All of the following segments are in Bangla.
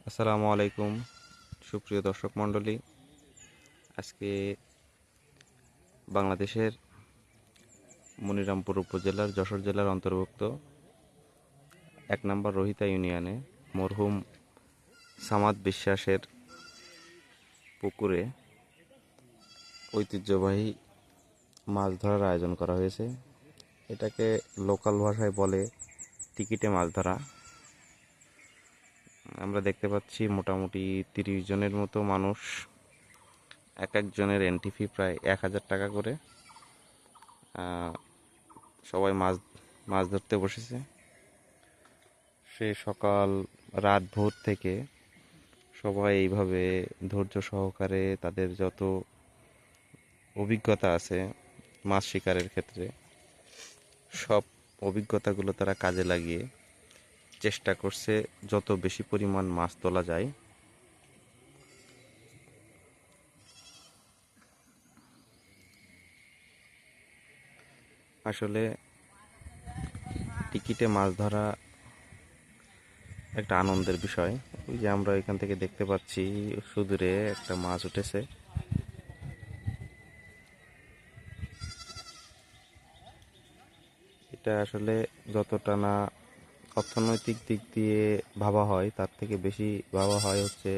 আসসালামু আলাইকুম সুপ্রিয় দর্শক মণ্ডলী। আজকে বাংলাদেশের মনিরামপুর উপজেলার যশোর জেলার অন্তর্ভুক্ত 1 নম্বর রোহিতা ইউনিয়নে মরহুম সামাদ বিশ্বাসের পুকুরে ঐতিহ্যবাহী মাছ ধরার আয়োজন করা হয়েছে। এটাকে লোকাল ভাষায় বলে টিকিটে মাছ ধরা। আমরা দেখতে পাচ্ছি মোটামুটি 30 জনের মতো মানুষ, এক একজনের এন্ট্রি ফি প্রায় 1000 টাকা করে। সবাই মাছ মাছ ধরতে বসেছে। সে সকাল রাত ভোর থেকে সবাই এইভাবে ধৈর্য সহকারে তাদের যত অভিজ্ঞতা আছে মাছ শিকারের ক্ষেত্রে সব অভিজ্ঞতাগুলো তারা কাজে লাগিয়ে চেষ্টা করছে যত বেশি পরিমাণ মাছ তোলা যায়। আসলে টিকিটে মাছ ধরা একটা আনন্দের বিষয়। ওই যে আমরা এখান থেকে দেখতে পাচ্ছি সুদূরে একটা মাছ উঠেছে। এটা আসলে যতটা না অর্থনৈতিক দিক দিয়ে ভাবা হয় তার থেকে বেশি ভাবা হয় হচ্ছে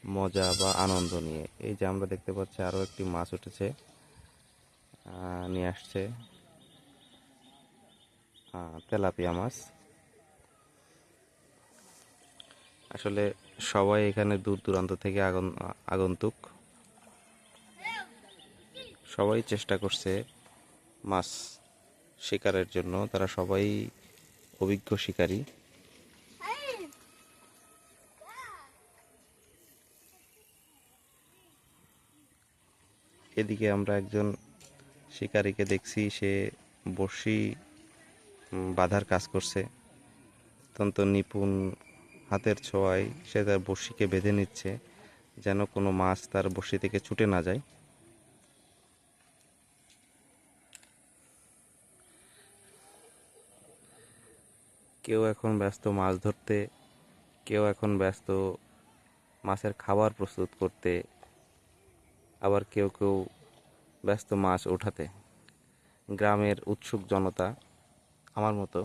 মজা বা আনন্দ নিয়ে। এই যে আমরা দেখতে পাচ্ছি আরও একটি মাছ উঠেছে, নিয়ে আসছে তেলাপিয়া মাছ। আসলে সবাই এখানে দূর দূরান্ত থেকে আগন্তুক, সবাই চেষ্টা করছে মাছ শিকারের জন্য। তারা সবাই অভিজ্ঞ শিকারী। এদিকে আমরা একজন শিকারীকে দেখছি, সে বড়শি বাঁধার কাজ করছে। অত্যন্ত নিপুণ হাতের ছোঁয়ায় সে তার বড়শিকে বেঁধে নিচ্ছে যেন কোনো মাছ তার বড়শি থেকে ছুটে না যায়। কেউ এখন ব্যস্ত মাছ ধরতে, কেউ এখন ব্যস্ত মাছের খাবার প্রস্তুত করতে, আবার কেউ কেউ ব্যস্ত মাছ ওঠাতে। গ্রামের উৎসুক জনতা আমার মতো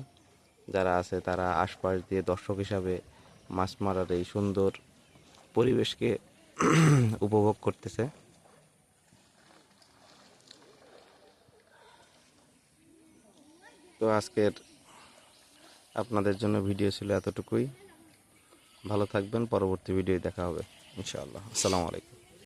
যারা আছে তারা আশপাশ দিয়ে দর্শক হিসাবে মাছ মারার এই সুন্দর পরিবেশকে উপভোগ করতেছে। তো আজকের আপনাদের জন্য ভিডিও ছিল এতটুকুই। ভালো থাকবেন, পরবর্তী ভিডিও দেখা হবে ইনশাআল্লাহ। আসসালামু আলাইকুম।